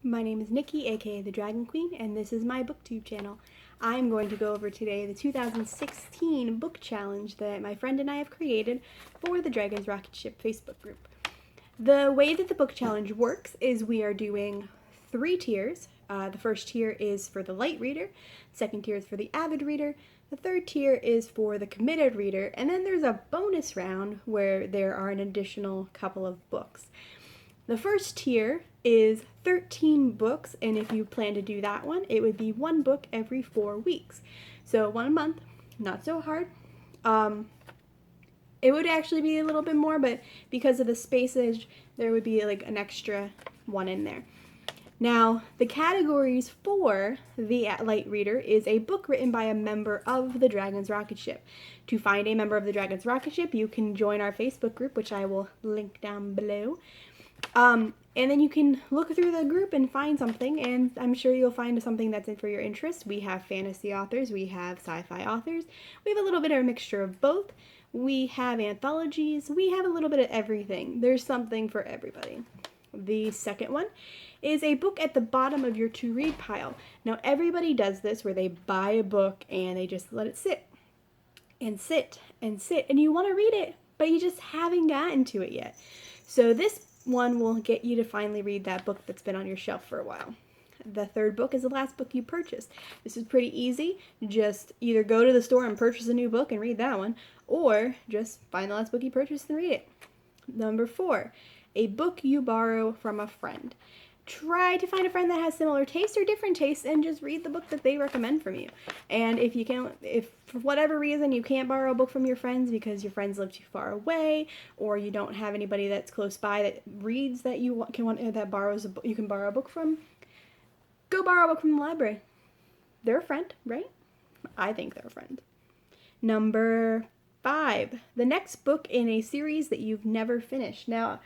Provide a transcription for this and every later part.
My name is Nikki, aka the Dragon Queen, and this is my booktube channel. I'm going to go over today the 2016 book challenge that my friend and I have created for the Dragons Rocketship Facebook group. The way that the book challenge works is we are doing 3 tiers. The first tier is for the light reader, the second tier is for the avid reader, the third tier is for the committed reader, and then there's a bonus round where there are an additional couple of books. The first tier is 13 books, and if you plan to do that one, it would be 1 book every 4 weeks. So 1 a month, not so hard. It would actually be a little bit more, but because of the spacage, there would be like an extra 1 in there. Now, the categories for the light reader is a book written by a member of the Dragons Rocketship. To find a member of the Dragons Rocketship, you can join our Facebook group, which I will link down below. And then you can look through the group and find something, and I'm sure you'll find something that's in for your interest. We have fantasy authors, we have sci-fi authors, we have a little bit of a mixture of both. We have anthologies, we have a little bit of everything. There's something for everybody. The second one is a book at the bottom of your to-read pile. Now, everybody does this where they buy a book and they just let it sit and sit and sit, and you want to read it, but you just haven't gotten to it yet. So this one will get you to finally read that book that's been on your shelf for a while. The third book is the last book you purchased. This is pretty easy. Just either go to the store and purchase a new book and read that one, or just find the last book you purchased and read it. Number 4, a book you borrow from a friend. Try to find a friend that has similar tastes or different tastes and just read the book that they recommend from you. And if for whatever reason you can't borrow a book from your friends because your friends live too far away, or you don't have anybody that's close by that reads that you can borrow a book from, go borrow a book from the library. They're a friend, right? I think they're a friend. Number 5, the next book in a series that you've never finished. Now,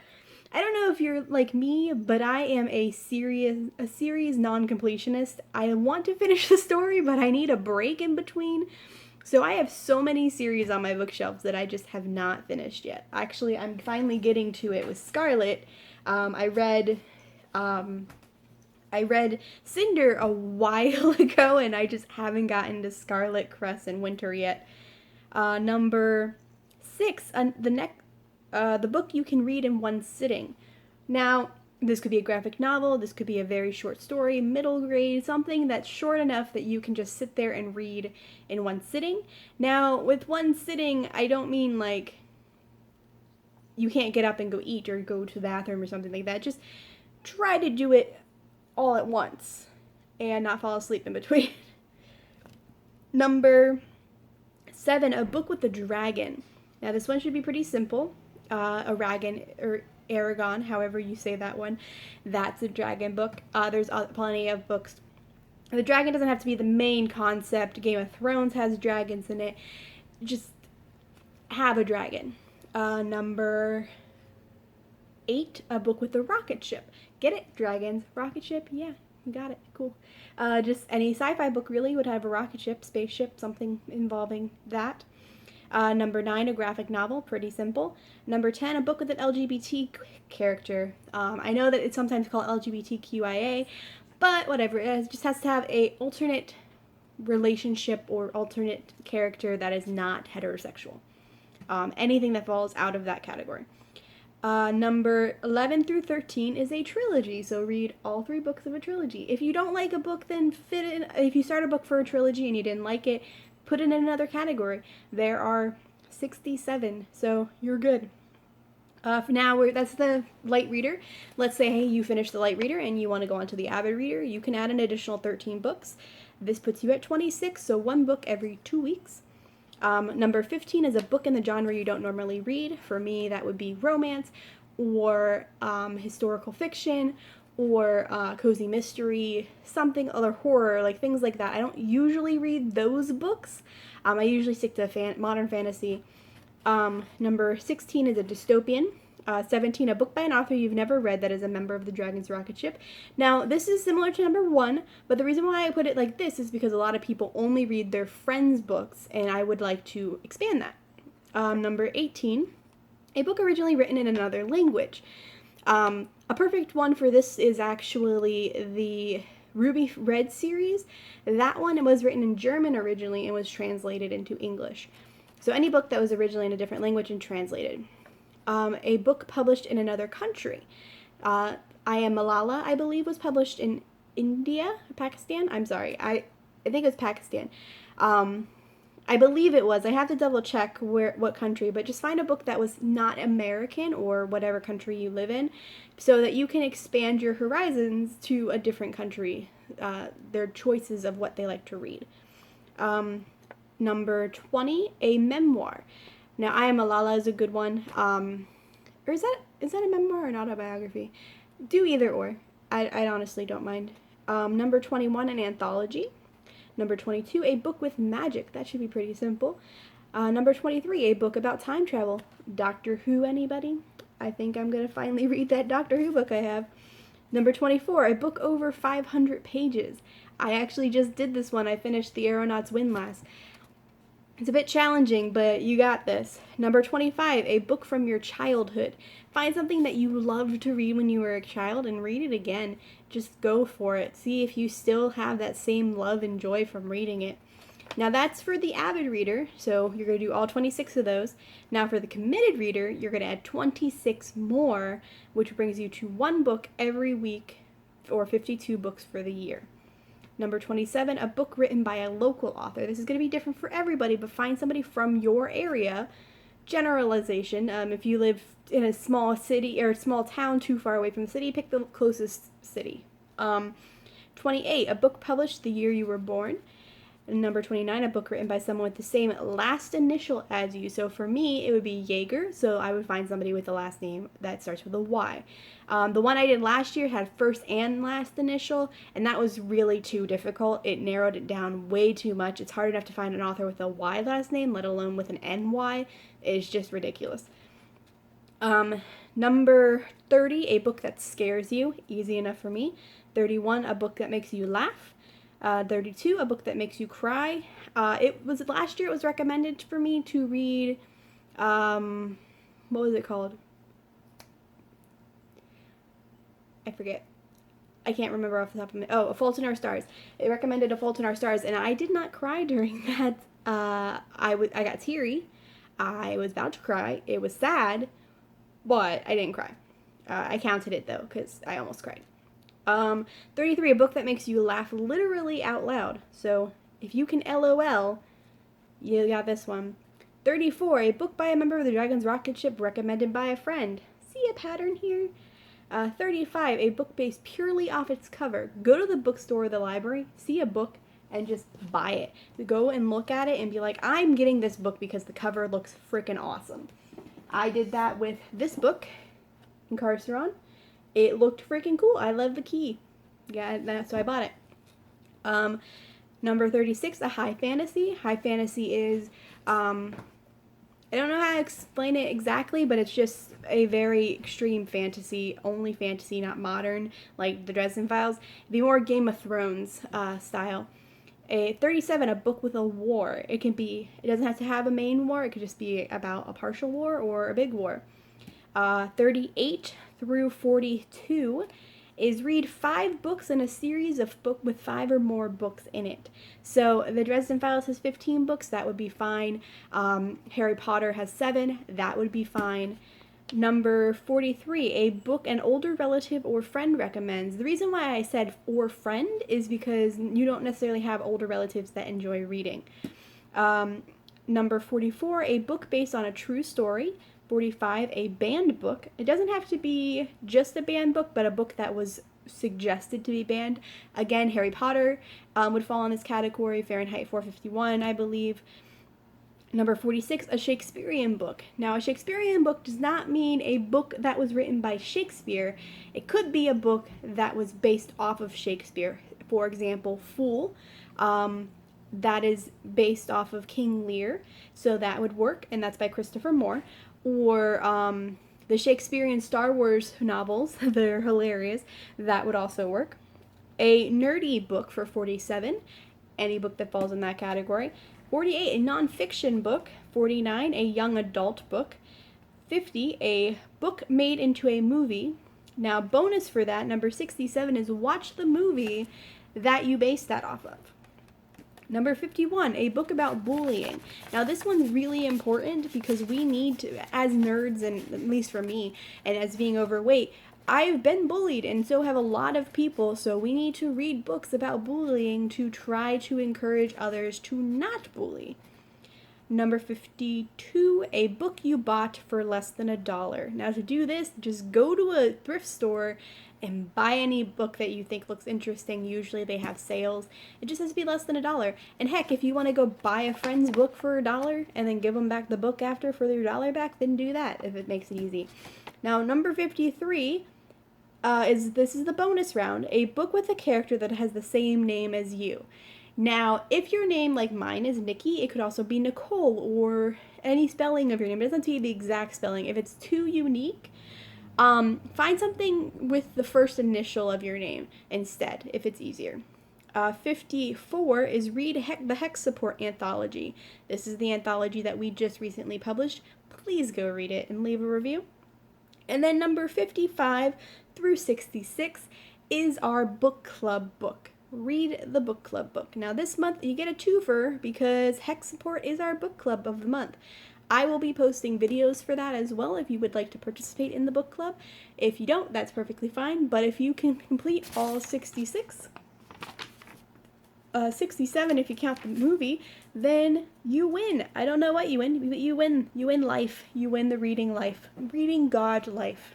I don't know if you're like me, but I am a series non-completionist. I want to finish the story, but I need a break in between. So I have so many series on my bookshelves that I just have not finished yet. Actually, I'm finally getting to it with Scarlet. I read Cinder a while ago, and I just haven't gotten to Scarlet, Cress, and Winter yet. Number 6, the book you can read in one sitting. Now, this could be a graphic novel, this could be a very short story, middle grade, something that's short enough that you can just sit there and read in one sitting. Now, with one sitting, I don't mean like you can't get up and go eat or go to the bathroom or something like that. Just try to do it all at once and not fall asleep in between. Number 7, a book with a dragon. Now, this one should be pretty simple. Aragon, however you say that one, that's a dragon book. There's plenty of books. The dragon doesn't have to be the main concept. Game of Thrones has dragons in it. Just have a dragon. Number 8, a book with a rocket ship. Get it? Dragons, rocket ship, yeah, you got it, cool. Just any sci-fi book really would have a rocket ship, spaceship, something involving that. Number 9, a graphic novel, pretty simple. Number 10, a book with an LGBT character. I know that it's sometimes called LGBTQIA, but whatever, it just has to have a alternate relationship or alternate character that is not heterosexual. Anything that falls out of that category. Number 11 through 13 is a trilogy, so read all 3 books of a trilogy. If you don't like a book, then if you start a book for a trilogy and you didn't like it, put it in another category. There are 67, so you're good. For now, that's the light reader. Let's say, hey, you finish the light reader and you want to go on to the avid reader. You can add an additional 13 books. This puts you at 26, so 1 book every 2 weeks. Number 15 is a book in the genre you don't normally read. For me, that would be romance or historical fiction or cozy mystery, something other horror, like things like that. I don't usually read those books. I usually stick to modern fantasy. Number 16 is a dystopian. 17, a book by an author you've never read that is a member of the Dragons Rocketship. Now, this is similar to number 1, but the reason why I put it like this is because a lot of people only read their friends' books, and I would like to expand that. Number 18, a book originally written in another language. A perfect one for this is actually the Ruby Red series. That one was written in German originally and was translated into English. So any book that was originally in a different language and translated. A book published in another country. I Am Malala, I believe, was published in India, Pakistan. I'm sorry, I think it was Pakistan. I believe it was. I have to double check what country, but just find a book that was not American or whatever country you live in, so that you can expand your horizons to a different country. Their choices of what they like to read. Number 20, a memoir. Now, I Am Malala is a good one. Or is that a memoir or an autobiography? Do either or. I honestly don't mind. Number 21, an anthology. Number 22, a book with magic. That should be pretty simple. Number 23, a book about time travel. Doctor Who, anybody? I think I'm going to finally read that Doctor Who book I have. Number 24, a book over 500 pages. I actually just did this one. I finished The Aeronaut's Windlass. It's a bit challenging, but you got this. Number 25, a book from your childhood. Find something that you loved to read when you were a child and read it again. Just go for it. See if you still have that same love and joy from reading it. Now that's for the avid reader, so you're going to do all 26 of those. Now for the committed reader, you're going to add 26 more, which brings you to one book every week, or 52 books for the year. Number 27, a book written by a local author. This is going to be different for everybody, but find somebody from your area. Generalization, if you live in a small city or a small town too far away from the city, pick the closest city. 28, a book published the year you were born. And number 29, a book written by someone with the same last initial as you. So for me, it would be Yeager, so I would find somebody with a last name that starts with a Y. The one I did last year had first and last initial, and that was really too difficult. It narrowed it down way too much. It's hard enough to find an author with a Y last name, let alone with an NY. It's just ridiculous. Number 30, a book that scares you. Easy enough for me. 31, a book that makes you laugh. 32, a book that makes you cry. Last year it was recommended for me to read, what was it called? I forget. I can't remember off the top of my... A Fault in Our Stars. It recommended A Fault in Our Stars, and I did not cry during that. I got teary. I was about to cry. It was sad, but I didn't cry. I counted it, though, because I almost cried. 33, a book that makes you laugh literally out loud. So if you can LOL, you got this one. 34, a book by a member of the Dragon's Rocketship recommended by a friend. See a pattern here? 35, a book based purely off its cover. Go to the bookstore or the library, see a book, and just buy it. Go and look at it and be like, I'm getting this book because the cover looks freaking awesome. I did that with this book, Incarceron. It looked freaking cool. I love the key. Yeah, so I bought it. Number 36, a high fantasy. High fantasy is, I don't know how to explain it exactly, but it's just a very extreme fantasy, only fantasy, not modern, like the Dresden Files. It'd be more Game of Thrones style. 37, a book with a war. It doesn't have to have a main war. It could just be about a partial war or a big war. 38 through 42 is read 5 books in a series of book with 5 or more books in it. So the Dresden Files has 15 books, that would be fine. Harry Potter has 7, that would be fine. Number 43, a book an older relative or friend recommends. The reason why I said or friend is because you don't necessarily have older relatives that enjoy reading. Number 44, a book based on a true story. 45, a banned book. It doesn't have to be just a banned book, but a book that was suggested to be banned. Again, Harry Potter would fall in this category. Fahrenheit 451, I believe. Number 46, a Shakespearean book. Now, a Shakespearean book does not mean a book that was written by Shakespeare. It could be a book that was based off of Shakespeare. For example, Fool. That is based off of King Lear, so that would work, and that's by Christopher Moore. Or the Shakespearean Star Wars novels, they're hilarious, that would also work. A nerdy book for 47, any book that falls in that category. 48, a nonfiction book. 49, a young adult book. 50, a book made into a movie. Now, bonus for that, number 67 is watch the movie that you base that off of. Number 51, a book about bullying. Now, this one's really important because we need to, as nerds, and at least for me, and as being overweight, I've been bullied, and so have a lot of people, so we need to read books about bullying to try to encourage others to not bully. Number 52, a book you bought for less than $1. Now, to do this, just go to a thrift store and buy any book that you think looks interesting. Usually they have sales. It just has to be less than $1. And heck, if you want to go buy a friend's book for $1 and then give them back the book after for their $1 back, then do that if it makes it easy. Now, number 53 is the bonus round, a book with a character that has the same name as you. Now, if your name, like mine, is Nikki, it could also be Nicole or any spelling of your name. It doesn't have to be the exact spelling. If it's too unique, find something with the first initial of your name instead, if it's easier. 54 is read the Hex Support Anthology. This is the anthology that we just recently published. Please go read it and leave a review. And then number 55 through 66 is our book club book. Read the book club book. Now this month you get a twofer because Hex Support is our book club of the month. I will be posting videos for that as well if you would like to participate in the book club. If you don't, that's perfectly fine, but if you can complete all 66, 67 if you count the movie, then you win. I don't know what you win, but you win. You win life. You win the reading life. Reading God life.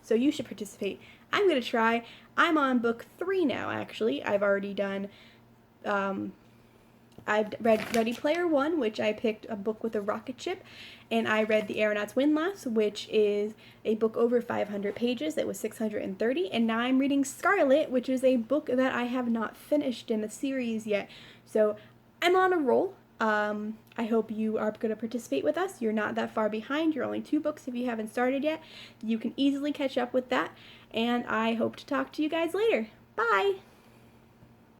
So you should participate. I'm going to try. I'm on book 3 now, actually. I've already done, I've read Ready Player One, which I picked a book with a rocket ship, and I read The Aeronaut's Windlass, which is a book over 500 pages. It was 630, and now I'm reading Scarlet, which is a book that I have not finished in the series yet. So I'm on a roll. I hope you are going to participate with us. You're not that far behind. You're only 2 books if you haven't started yet. You can easily catch up with that, and I hope to talk to you guys later. Bye!